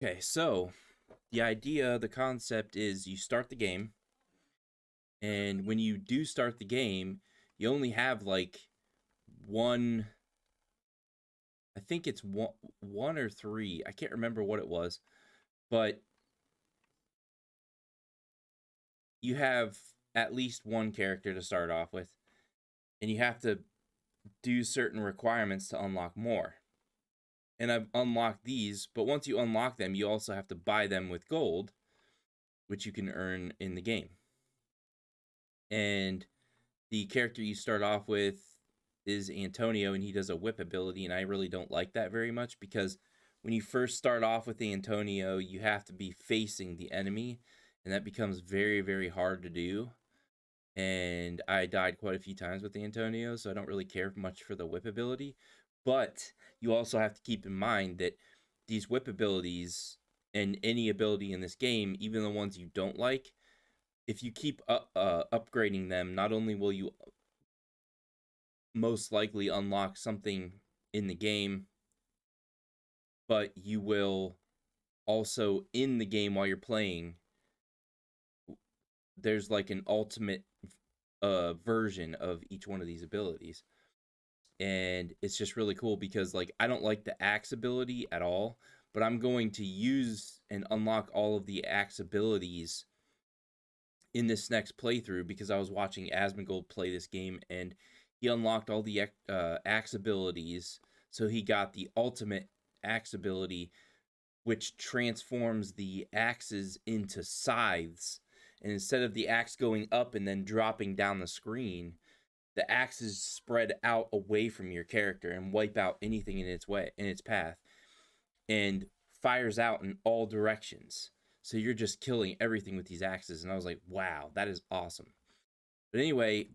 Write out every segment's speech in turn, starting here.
Okay, so the idea, the concept is you start the game, and when you do start the game, you only have like one. I think it's one or three. I can't remember what it was, but you have at least one character to start off with, and you have to do certain requirements to unlock more. And I've unlocked these, but once you unlock them, you also have to buy them with gold, which you can earn in the game. And the character you start off with is Antonio, and he does a whip ability, and I really don't like that very much because when you first start off with Antonio, you have to be facing the enemy, and that becomes very, very hard to do. And I died quite a few times with Antonio, so I don't really care much for the whip ability. But you also have to keep in mind that these whip abilities and any ability in this game, even the ones you don't like, if you keep upgrading them, not only will you most likely unlock something in the game, but you will also in the game while you're playing, there's like an ultimate version of each one of these abilities. And it's just really cool because like I don't like the axe ability at all, but I'm going to use and unlock all of the axe abilities in this next playthrough because I was watching Asmongold play this game and he unlocked all the axe abilities. So he got the ultimate axe ability, which transforms the axes into scythes. And instead of the axe going up and then dropping down the screen, the axes spread out away from your character and wipe out anything in its path, and fires out in all directions. So you're just killing everything with these axes, and I was like, wow, that is awesome. But anyway,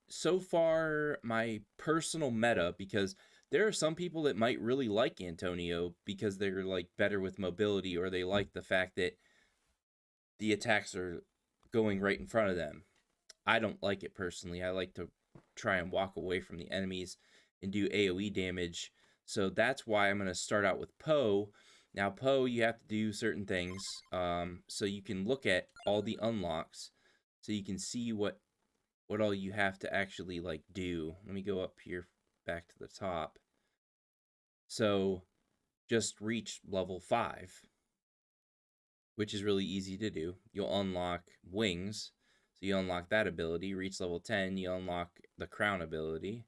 so far my personal meta, because there are some people that might really like Antonio because they're like better with mobility, or they like the fact that the attacks are going right in front of them. I don't like it personally. I like to try and walk away from the enemies and do AoE damage. So that's why I'm going to start out with Poe. Now, Poe, you have to do certain things. So you can look at all the unlocks. So you can see what all you have to actually like do. Let me go up here back to the top. So just reach level 5, which is really easy to do. You'll unlock wings. So you unlock that ability. Reach level 10, you unlock the crown ability.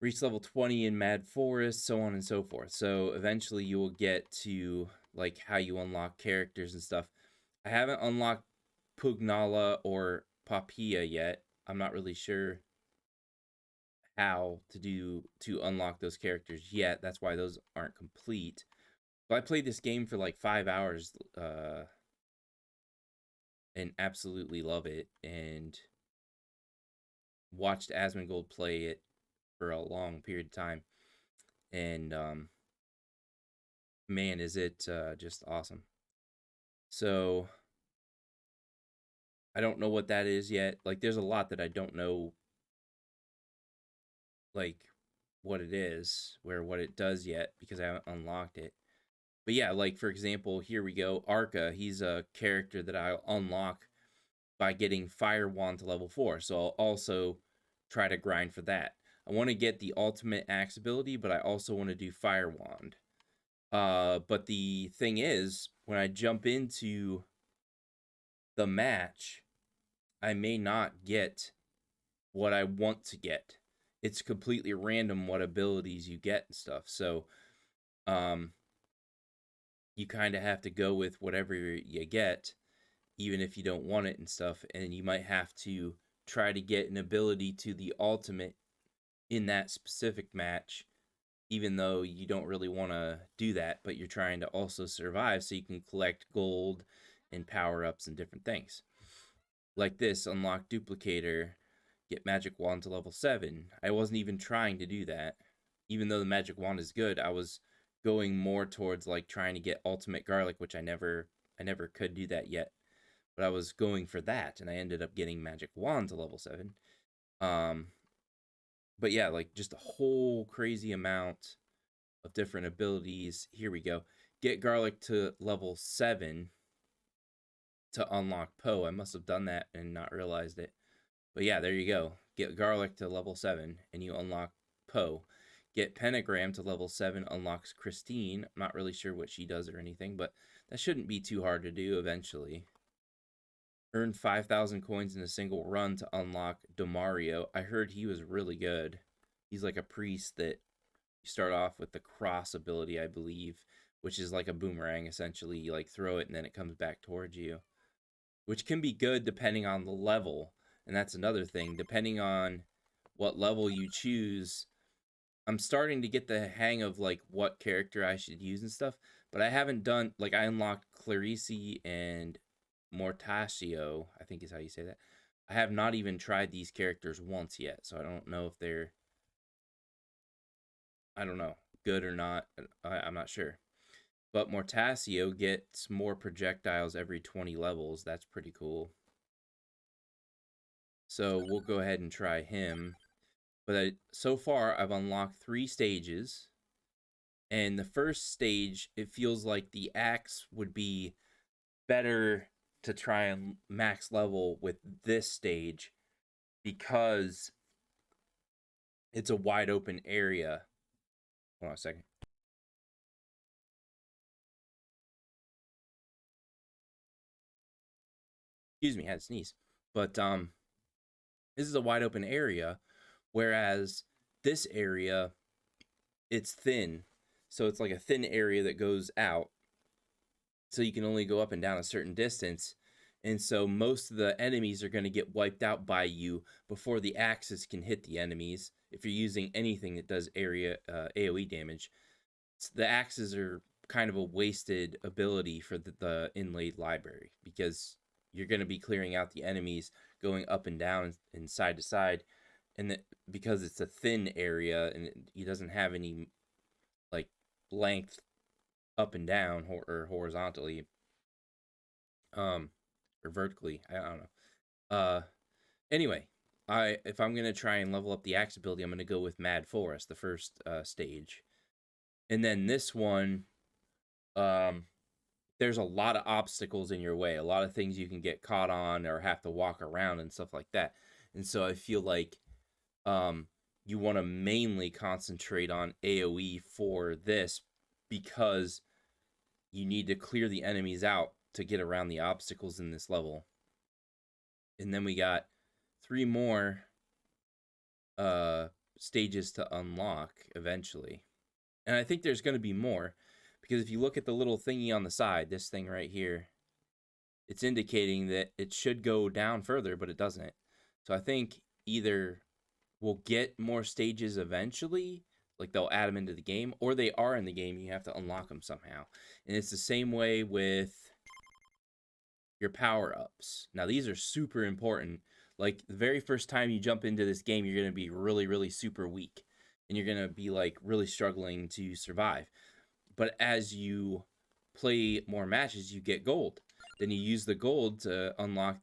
Reach level 20 in Mad Forest, so on and so forth. So eventually you will get to like how you unlock characters and stuff. I haven't unlocked Pugnala or Papia yet. I'm not really sure how to unlock those characters yet. That's why those aren't complete. But I played this game for like 5 hours and absolutely love it, and watched Asmongold play it for a long period of time, and man, is it just awesome. So I don't know what that is yet. Like, there's a lot that I don't know, like what it is, what it does yet because I haven't unlocked it. But yeah, like for example, here we go. Arca, he's a character that I'll unlock by getting Firewand to level 4. So I'll also try to grind for that. I want to get the ultimate axe ability, but I also want to do Firewand. But the thing is, when I jump into the match, I may not get what I want to get. It's completely random what abilities you get and stuff. So, um, you kind of have to go with whatever you get, even if you don't want it and stuff. And you might have to try to get an ability to the ultimate in that specific match, even though you don't really want to do that, but you're trying to also survive so you can collect gold and power ups and different things. Like this, unlock duplicator, get magic wand to level 7. I wasn't even trying to do that. Even though the magic wand is good, I was going more towards like trying to get ultimate garlic, which I never could do that yet. But I was going for that, and I ended up getting magic wand to level 7. Um, but yeah, like just a whole crazy amount of different abilities. Here we go. get garlic to level 7 to unlock Poe. I must have done that and not realized it. But yeah, there you go. Get garlic to level 7 and you unlock Poe. Get pentagram to level 7 unlocks Christine. I'm not really sure what she does or anything, but that shouldn't be too hard to do eventually. Earn 5,000 coins in a single run to unlock Domario. I heard he was really good. He's like a priest that you start off with the cross ability, I believe, which is like a boomerang essentially. You like throw it and then it comes back towards you, which can be good depending on the level. And that's another thing. Depending on what level you choose, I'm starting to get the hang of like what character I should use and stuff. But I haven't done, like, I unlocked Clarice and Mortasio, I think is how you say that. I have not even tried these characters once yet, so I don't know if they're, I don't know, good or not. I'm not sure. But Mortasio gets more projectiles every 20 levels. That's pretty cool. So we'll go ahead and try him. But so far, I've unlocked 3 stages. And the first stage, it feels like the axe would be better to try and max level with this stage because it's a wide open area. Hold on a second. Excuse me, I had to sneeze. But this is a wide open area, whereas this area, it's thin. So it's like a thin area that goes out. So you can only go up and down a certain distance. And so most of the enemies are going to get wiped out by you before the axes can hit the enemies. If you're using anything that does area AoE damage, the axes are kind of a wasted ability for the inlaid library because you're going to be clearing out the enemies going up and down and side to side. And because it's a thin area and it doesn't have any like length up and down or horizontally, or vertically, I don't know. Anyway, if I'm gonna try and level up the axe ability, I'm gonna go with Mad Forest, the first stage, and then this one, there's a lot of obstacles in your way, a lot of things you can get caught on or have to walk around and stuff like that, and so I feel like you want to mainly concentrate on AoE for this because you need to clear the enemies out to get around the obstacles in this level. And then we got 3 more stages to unlock eventually. And I think there's going to be more because if you look at the little thingy on the side, this thing right here, it's indicating that it should go down further, but it doesn't. So I think either we'll get more stages eventually, like they'll add them into the game, or they are in the game, you have to unlock them somehow. And it's the same way with your power-ups. Now, these are super important. Like, the very first time you jump into this game, you're going to be really, really super weak. And you're going to be, like, really struggling to survive. But as you play more matches, you get gold. Then you use the gold to unlock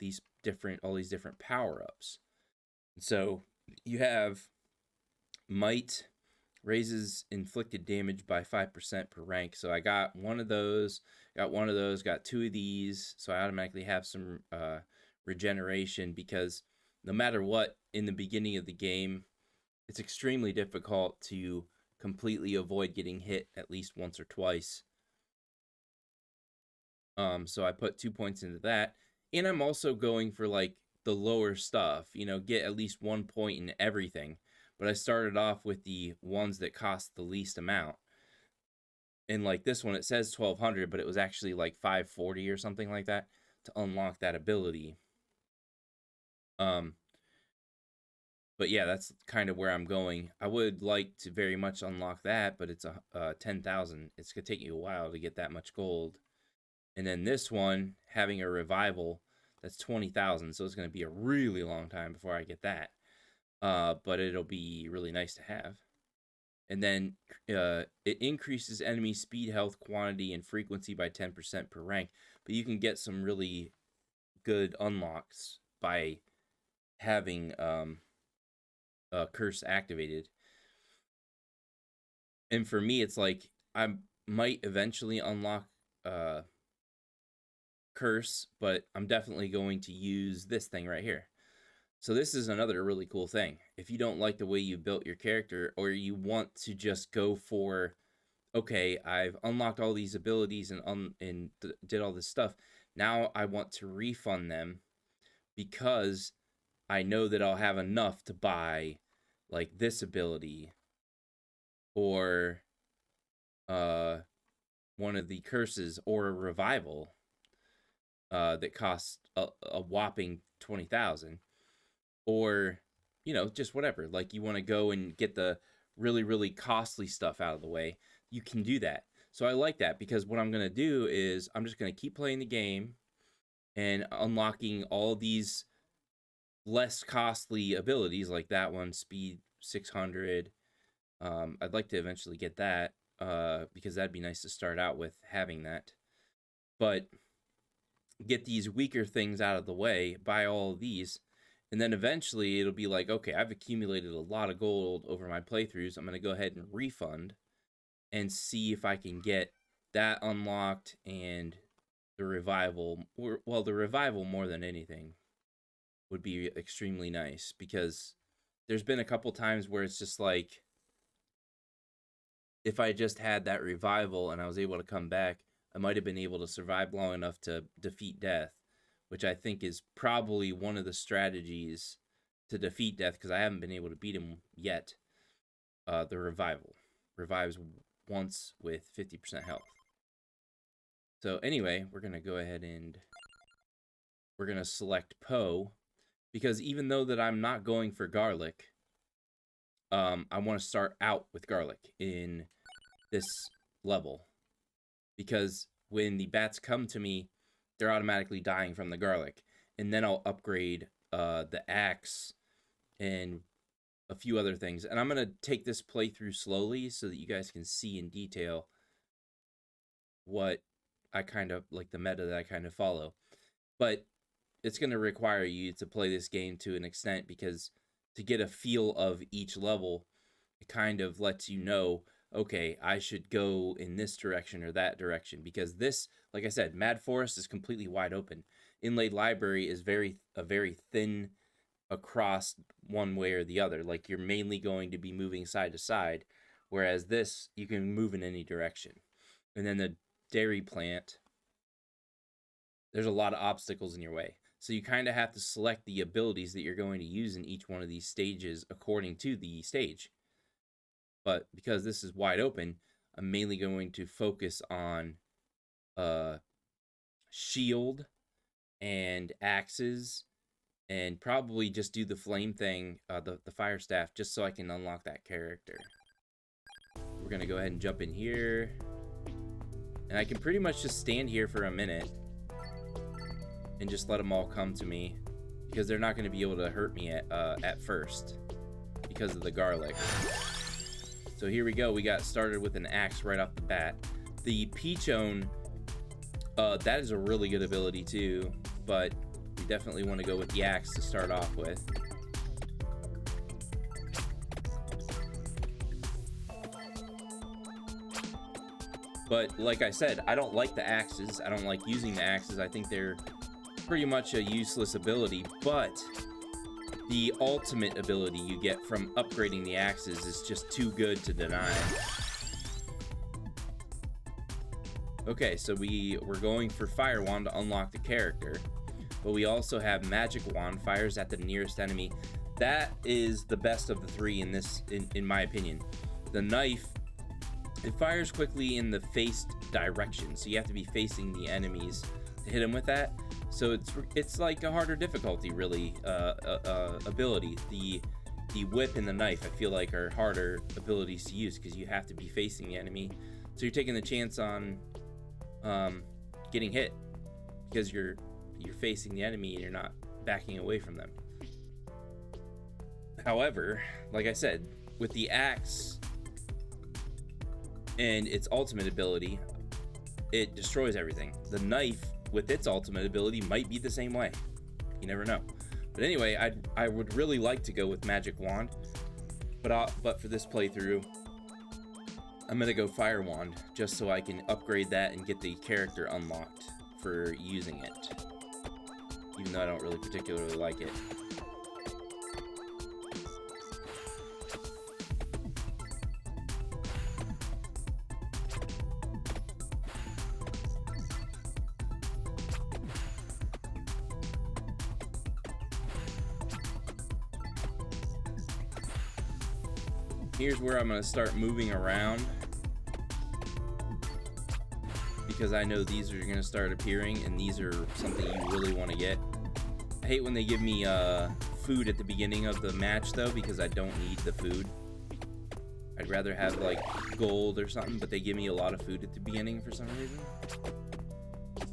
all these different power-ups. So, you have Might raises inflicted damage by 5% per rank. So I got one of those, got 2 of these. So I automatically have some regeneration because no matter what, in the beginning of the game, it's extremely difficult to completely avoid getting hit at least once or twice. So I put 2 points into that. And I'm also going for like the lower stuff, get at least 1 point in everything. But I started off with the ones that cost the least amount. And like this one, it says 1200, but it was actually like 540 or something like that to unlock that ability. But yeah, that's kind of where I'm going. I would like to very much unlock that, but it's a 10,000. It's gonna take you a while to get that much gold. And then this one, having a revival, that's 20,000. So it's gonna be a really long time before I get that. But it'll be really nice to have. And then it increases enemy speed, health, quantity, and frequency by 10% per rank. But you can get some really good unlocks by having curse activated. And for me, it's like might eventually unlock curse, but I'm definitely going to use this thing right here. So this is another really cool thing. If you don't like the way you built your character, or you want to just go for, okay, I've unlocked all these abilities and did all this stuff, now I want to refund them because I know that I'll have enough to buy like this ability or one of the curses or a revival that costs a whopping 20,000, or just whatever. Like you want to go and get the really, really costly stuff out of the way, you can do that. So I like that, because what I'm going to do is I'm just going to keep playing the game and unlocking all these less costly abilities, like that one, speed 600. I'd like to eventually get that because that'd be nice to start out with having that. But get these weaker things out of the way, buy all of these, and then eventually it'll be like, okay, I've accumulated a lot of gold over my playthroughs. I'm going to go ahead and refund and see if I can get that unlocked and the revival. Well, the revival more than anything would be extremely nice, because there's been a couple times where it's just like, if I just had that revival and I was able to come back, I might have been able to survive long enough to defeat death, which I think is probably one of the strategies to defeat death, because I haven't been able to beat him yet. The revival revives once with 50% health. So anyway, we're going to go ahead and we're going to select Poe, because even though that I'm not going for garlic, I want to start out with garlic in this level, because when the bats come to me, they're automatically dying from the garlic, and then I'll upgrade the axe and a few other things. And I'm going to take this playthrough slowly so that you guys can see in detail what I kind of like, the meta that I kind of follow. But it's going to require you to play this game to an extent, because to get a feel of each level, it kind of lets you know, okay, I should go in this direction or that direction, because this, like I said, Mad Forest is completely wide open. Inlaid Library is a very thin across one way or the other. Like, you're mainly going to be moving side to side, whereas this, you can move in any direction. And then the dairy plant, there's a lot of obstacles in your way. So you kind of have to select the abilities that you're going to use in each one of these stages according to the stage. But because this is wide open, I'm mainly going to focus on shield and axes, and probably just do the flame thing, the fire staff, just so I can unlock that character. We're going to go ahead and jump in here. And I can pretty much just stand here for a minute and just let them all come to me, because they're not going to be able to hurt me at first because of the garlic. So here we go. We got started with an axe right off the bat. The Peachone, that is a really good ability too, but we definitely want to go with the axe to start off with. But like I said, I don't like the axes. I don't like using the axes. I think they're pretty much a useless ability, but the ultimate ability you get from upgrading the axes is just too good to deny. Okay, so we're going for Firewand to unlock the character, but we also have Magic Wand, fires at the nearest enemy. That is the best of the three in this, in my opinion. The knife, it fires quickly in the faced direction, so you have to be facing the enemies to hit them with that. So it's like a harder difficulty, really, ability. The whip and the knife, I feel like, are harder abilities to use, because you have to be facing the enemy. So you're taking the chance on getting hit, because you're facing the enemy and you're not backing away from them. However, like I said, with the axe and its ultimate ability, it destroys everything. The knife, with its ultimate ability, might be the same way. You never know. But anyway, I would really like to go with Magic Wand, but for this playthrough, I'm gonna go Firewand just so I can upgrade that and get the character unlocked for using it, even though I don't really particularly like it. Here's where I'm going to start moving around, because I know these are going to start appearing, and these are something you really want to get. I hate when they give me food at the beginning of the match, though, because I don't need the food. I'd rather have, like, gold or something, but they give me a lot of food at the beginning for some reason.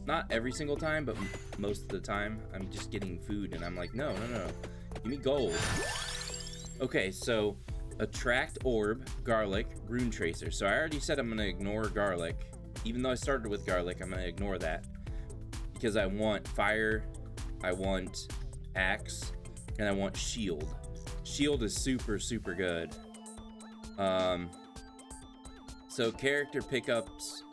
Not every single time, but most of the time, I'm just getting food, and I'm like, no, give me gold. Okay, so attract orb, garlic, rune tracer. So I already said I'm going to ignore garlic. Even though I started with garlic, I'm going to ignore that, because I want fire, I want axe, and I want shield. Shield is super, super good. So character pickups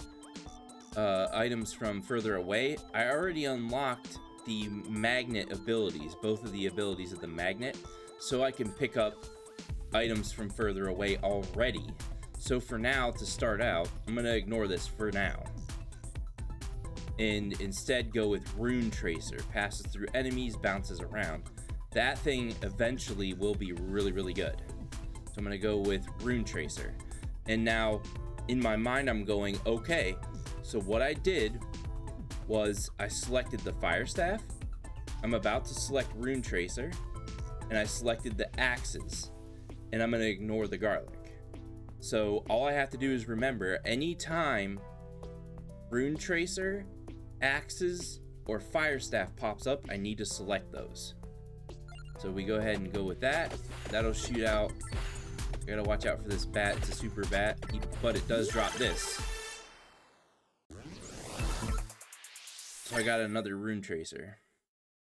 items from further away. I already unlocked the magnet abilities, both of the abilities of the magnet, so I can pick up items from further away already. So for now, to start out, I'm going to ignore this for now and instead go with Rune Tracer. Passes through enemies, bounces around. That thing eventually will be really, really good. So I'm going to go with Rune Tracer. And now, in my mind, I'm going, okay, so what I did was I selected the Fire Staff. I'm about to select Rune Tracer, and I selected the axes. And I'm going to ignore the garlic. So all I have to do is remember, anytime Rune Tracer, axes, or Fire Staff pops up, I need to select those. So we go ahead and go with that. That'll shoot out. I gotta watch out for this bat. It's a super bat, but it does drop this. So I got another Rune Tracer.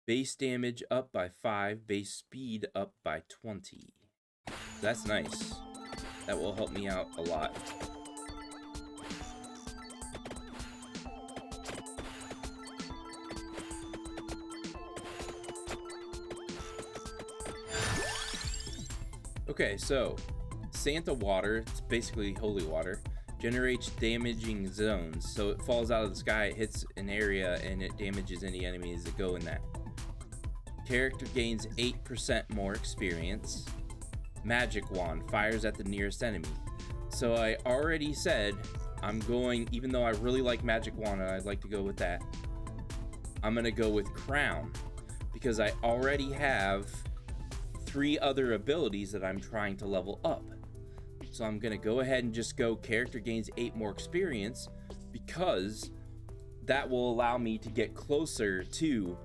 Base damage up by 5, base speed up by 20. That's nice. That will help me out a lot. Okay, so Santa water, it's basically holy water, generates damaging zones. So it falls out of the sky, it hits an area, and it damages any enemies that go in that. Character gains 8% more experience. Magic wand fires at the nearest enemy. So I already said I'm going, even though I really like magic wand and I'd like to go with that, I'm gonna go with crown, because I already have 3 other abilities that I'm trying to level up. So I'm gonna go ahead and just go character gains 8 more experience, because that will allow me to get closer to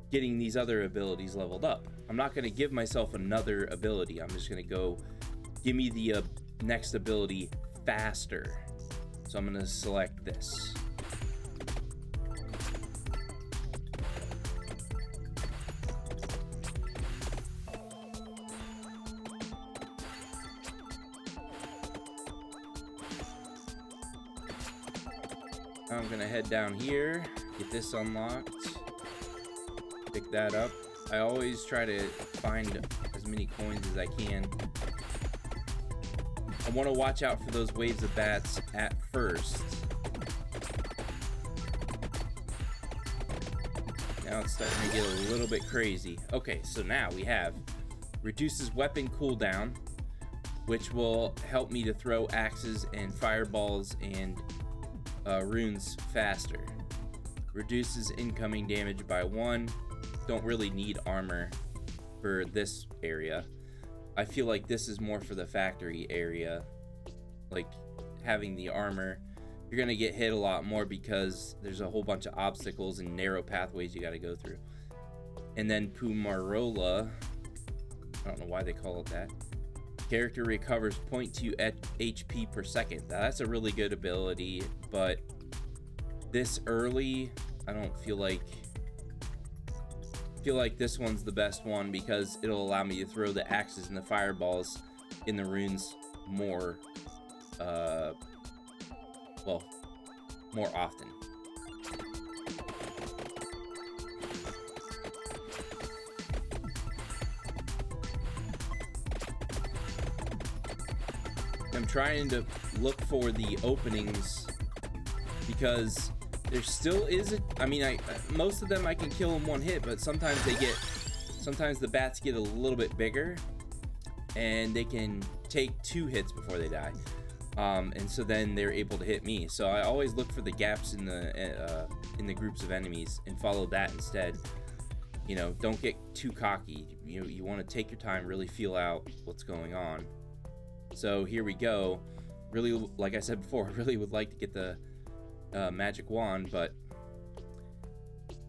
getting these other abilities leveled up. I'm not going to give myself another ability. I'm just going to go, give me the next ability faster. So I'm going to select this. I'm going to head down here, get this unlocked. Pick that up. I always try to find as many coins as I can. I want to watch out for those waves of bats at first. Now it's starting to get a little bit crazy. Okay, so now we have reduces weapon cooldown, which will help me to throw axes and fireballs and runes faster. Reduces incoming damage by 1. Don't really need armor for this area. I feel like this is more for the factory area. Like, having the armor, you're gonna get hit a lot more because there's a whole bunch of obstacles and narrow pathways you gotta go through. And then Pumarola, I don't know why they call it that. Character recovers 0.2 HP per second. Now, that's a really good ability, but this early, I don't feel like this one's the best one, because it'll allow me to throw the axes and the fireballs in the runes more well, more often. I'm trying to look for the openings because there still is most of them I can kill in one hit, but sometimes the bats get a little bit bigger and they can take 2 hits before they die. And so then they're able to hit me. So I always look for the gaps in the groups of enemies and follow that instead. You know, don't get too cocky. You want to take your time, really feel out what's going on. So here we go. Really, like I said before, I really would like to get the magic wand, but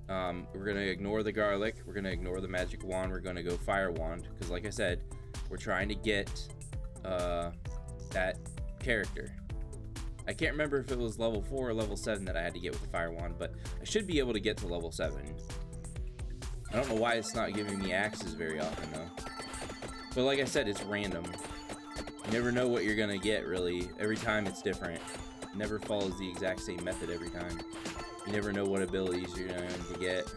we're gonna ignore the garlic. We're gonna ignore the magic wand. We're gonna go Firewand because, like I said, we're trying to get that character. I can't remember if it was level 4 or level 7 that I had to get with the Firewand, but I should be able to get to level 7. I don't know why it's not giving me axes very often though. But like I said, it's random. You never know what you're gonna get, really. Every time it's different. It never follows the exact same method every time. You never know what abilities you're going to get.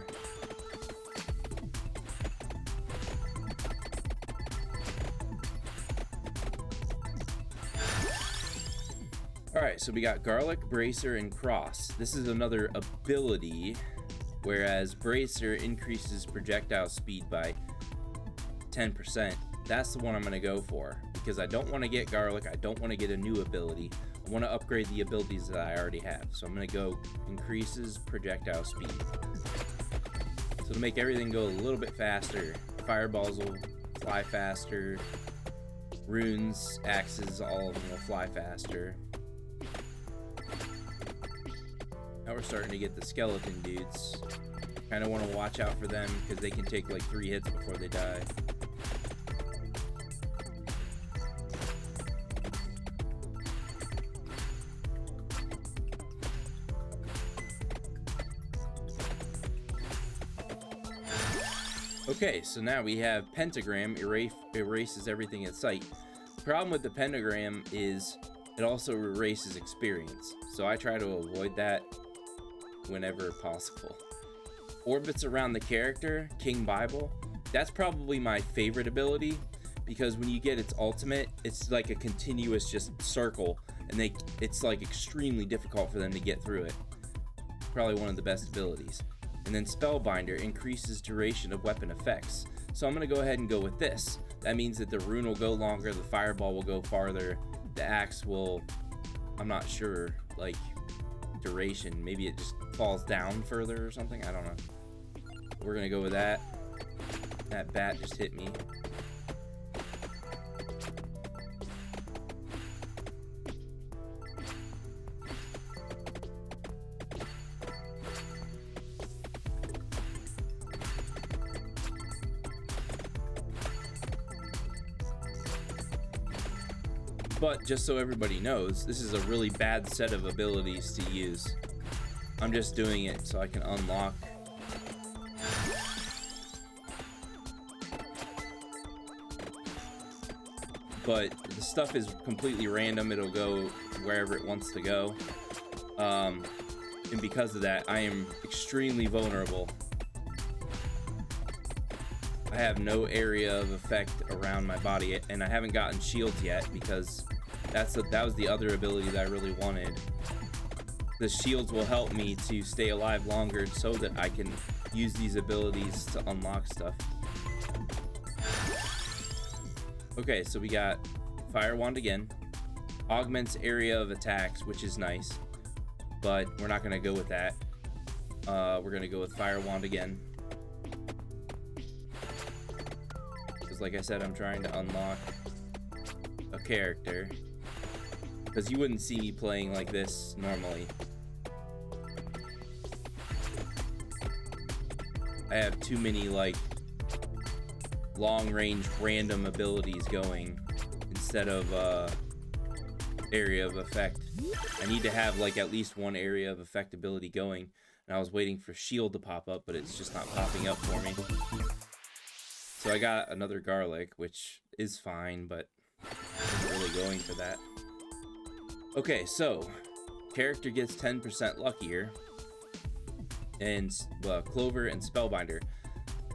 Alright, so we got Garlic, Bracer, and Cross. This is another ability, whereas Bracer increases projectile speed by 10%. That's the one I'm going to go for, because I don't want to get Garlic, I don't want to get a new ability. I want to upgrade the abilities that I already have. So I'm going to go increases projectile speed. So to make everything go a little bit faster, fireballs will fly faster, runes, axes, all of them will fly faster. Now we're starting to get the skeleton dudes. Kind of want to watch out for them because they can take like 3 hits before they die. Okay, so now we have Pentagram, erases everything in sight. The problem with the Pentagram is it also erases experience, so I try to avoid that whenever possible. Orbits around the character, King Bible, that's probably my favorite ability, because when you get its ultimate, it's like a continuous just circle, and it's like extremely difficult for them to get through it. Probably one of the best abilities. And then Spellbinder increases duration of weapon effects. So I'm going to go ahead and go with this. That means that the rune will go longer, the fireball will go farther, the axe will, I'm not sure, like, duration. Maybe it just falls down further or something. I don't know. We're going to go with that. That bat just hit me. But just so everybody knows, this is a really bad set of abilities to use. I'm just doing it so I can unlock. But the stuff is completely random. It'll go wherever it wants to go. And because of that, I am extremely vulnerable. I have no area of effect around my body, and I haven't gotten shields yet because that was the other ability that I really wanted. The shields will help me to stay alive longer so that I can use these abilities to unlock stuff. Okay, so we got Firewand again. Augments area of attacks, which is nice, but we're not going to go with that. We're going to go with Firewand again. Like I said, I'm trying to unlock a character, because you wouldn't see me playing like this normally. I have too many like long-range random abilities going instead of area of effect. I need to have like at least one area of effect ability going, and I was waiting for shield to pop up, but it's just not popping up for me. So I got another garlic, which is fine, but I'm not really going for that. Okay, so character gets 10% luckier, and Clover and Spellbinder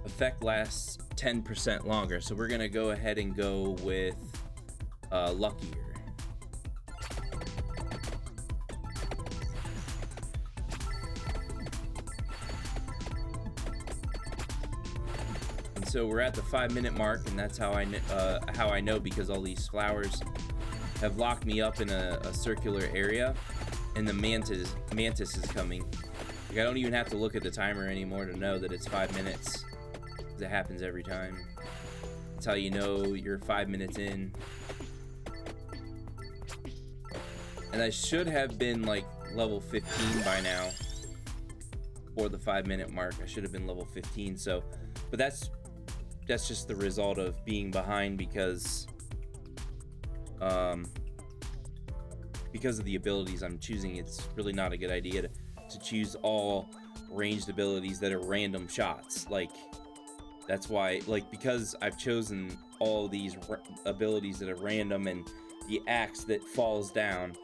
effect lasts 10% longer. So we're gonna go ahead and go with luckier. And so we're at the 5-minute mark, and that's how I know, because all these flowers have locked me up in a circular area, and the mantis is coming. Like, I don't even have to look at the timer anymore to know that it's 5 minutes, because it happens every time. That's how you know you're 5 minutes in. And I should have been like level 15 by now for the 5-minute mark. I should have been level 15. So, but that's just the result of being behind, because of the abilities I'm choosing. It's really not a good idea to choose all ranged abilities that are random shots. Like, that's why, like, because I've chosen all these abilities that are random, and the axe that falls down,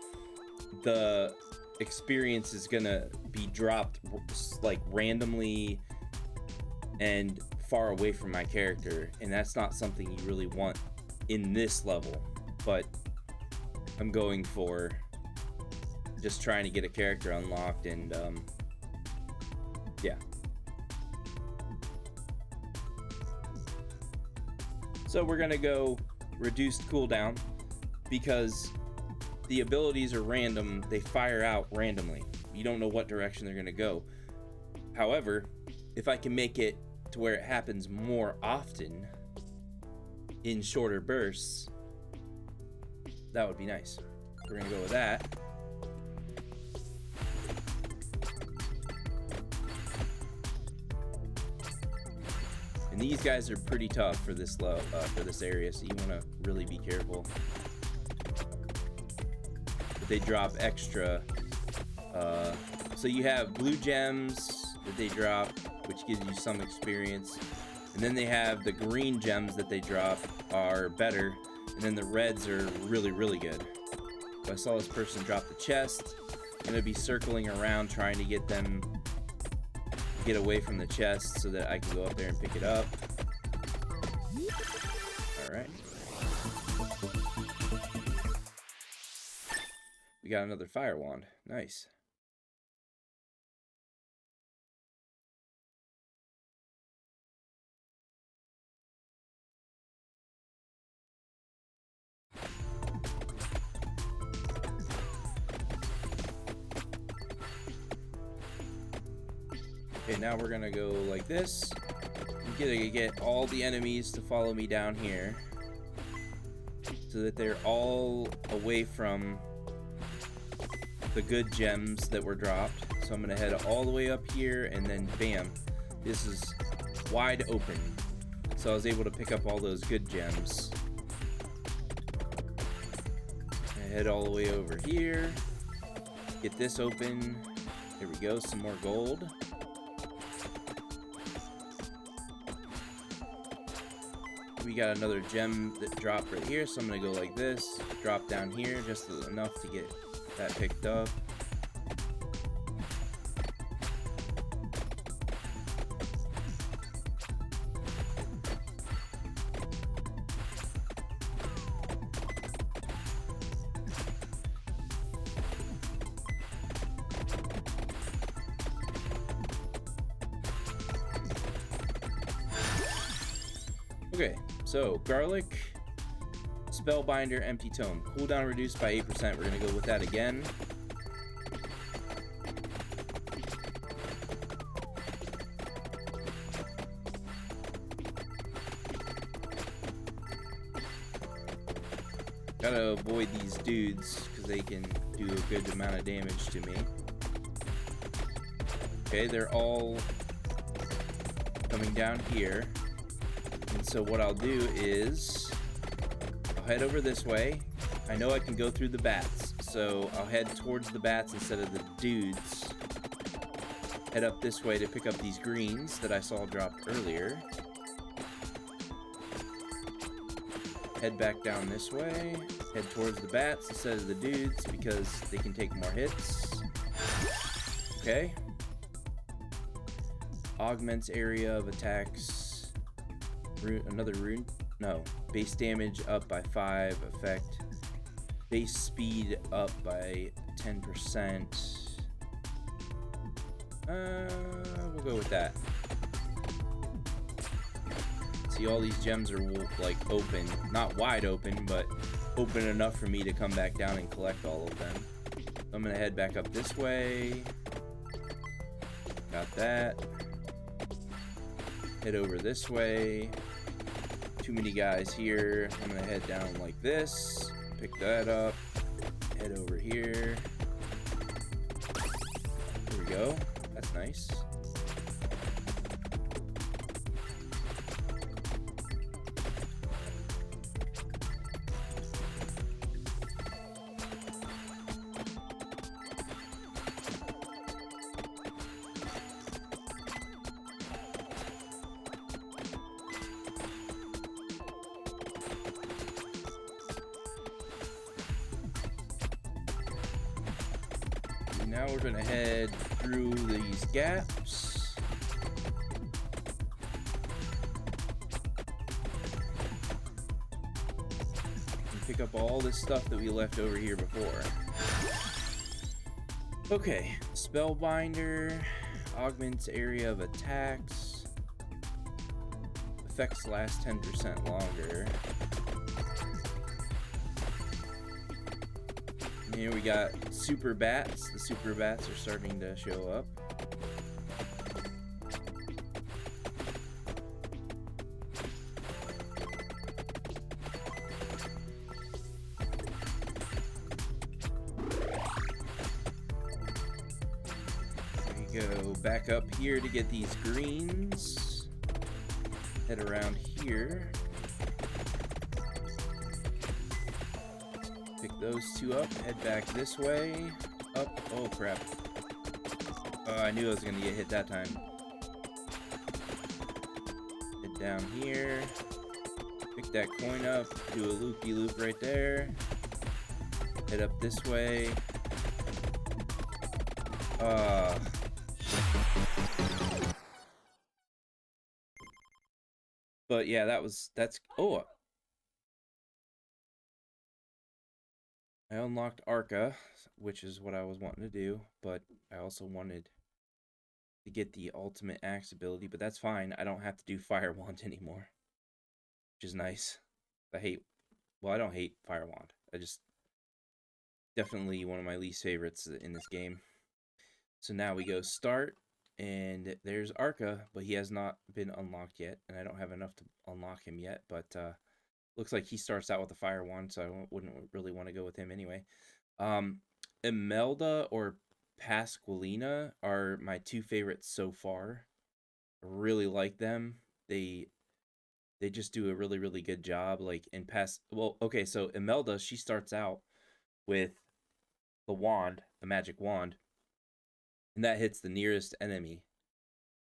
the experience is gonna be dropped like randomly and far away from my character, and that's not something you really want in this level. But I'm going for just trying to get a character unlocked, and yeah. So we're gonna go reduced cooldown, because the abilities are random. They fire out randomly. You don't know what direction they're gonna go. However, if I can make it to where it happens more often in shorter bursts, that would be nice. We're gonna go with that. And these guys are pretty tough for this area, so you want to really be careful. But they drop extra. So you have blue gems that they drop, which gives you some experience. And then they have the green gems that they drop are better. And then the reds are really, really good. So I saw this person drop the chest. I'm going to be circling around trying to get them get away from the chest so that I can go up there and pick it up. Alright. We got another Firewand. Nice. Okay, now we're gonna go like this. I'm gonna get all the enemies to follow me down here, so that they're all away from the good gems that were dropped. So I'm gonna head all the way up here, and then bam, this is wide open. So I was able to pick up all those good gems. I head all the way over here, get this open. Here we go, some more gold. We got another gem that dropped right here, so I'm gonna go like this, drop down here just enough to get that picked up. Okay, so garlic, spellbinder, empty tome. Cooldown reduced by 8%. We're gonna go with that again. Gotta avoid these dudes because they can do a good amount of damage to me. Okay, they're all coming down here. And so what I'll do is I'll head over this way. I know I can go through the bats, so I'll head towards the bats instead of the dudes. Head up this way to pick up these greens that I saw dropped earlier. Head back down this way. Head towards the bats instead of the dudes because they can take more hits. Okay. Augments area of attacks. Another rune. No. Base damage up by 5. Effect. Base speed up by 10%. We'll go with that. See, all these gems are like open. Not wide open, but open enough for me to come back down and collect all of them. So I'm gonna head back up this way. Got that. Head over this way. Too many guys here. I'm gonna head down like this. Pick that up. Head over here. There we go. That's nice. Now we're going to head through these gaps. And pick up all this stuff that we left over here before. Okay, Spellbinder, augments area of attacks. Effects last 10% longer. Here we got super bats. The super bats are starting to show up. There you go. Back up here to get these greens. Head around here. Pick those two up, head back this way, up, oh crap. I knew I was gonna get hit that time. Head down here, pick that coin up, do a loop-de-loop right there, head up this way. But yeah, that's, oh. I unlocked Arca, which is what I was wanting to do, but I also wanted to get the ultimate axe ability, but that's fine. I don't have to do Firewand anymore, which is nice. I don't hate Firewand. I just, definitely one of my least favorites in this game. So now we go start, and there's Arca, but he has not been unlocked yet, and I don't have enough to unlock him yet, but looks like he starts out with a Firewand, so I wouldn't really want to go with him anyway. Imelda or Pascalina are my two favorites so far. I really like them. They just do a really, really good job. Like in okay, so Imelda, she starts out with the wand, the magic wand, and that hits the nearest enemy.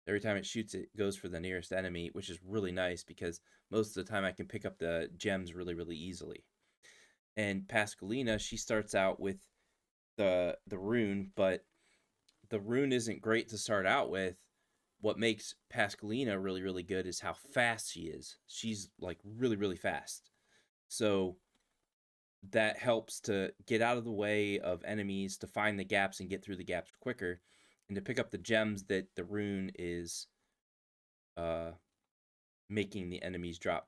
Every time it shoots, it goes for the nearest enemy, which is really nice because most of the time I can pick up the gems really, really easily. And Pascalina, she starts out with the rune, but the rune isn't great to start out with. What makes Pascalina really, really good is how fast she is. She's like really, really fast. So that helps to get out of the way of enemies, to find the gaps and get through the gaps quicker, and to pick up the gems that the rune is making the enemies drop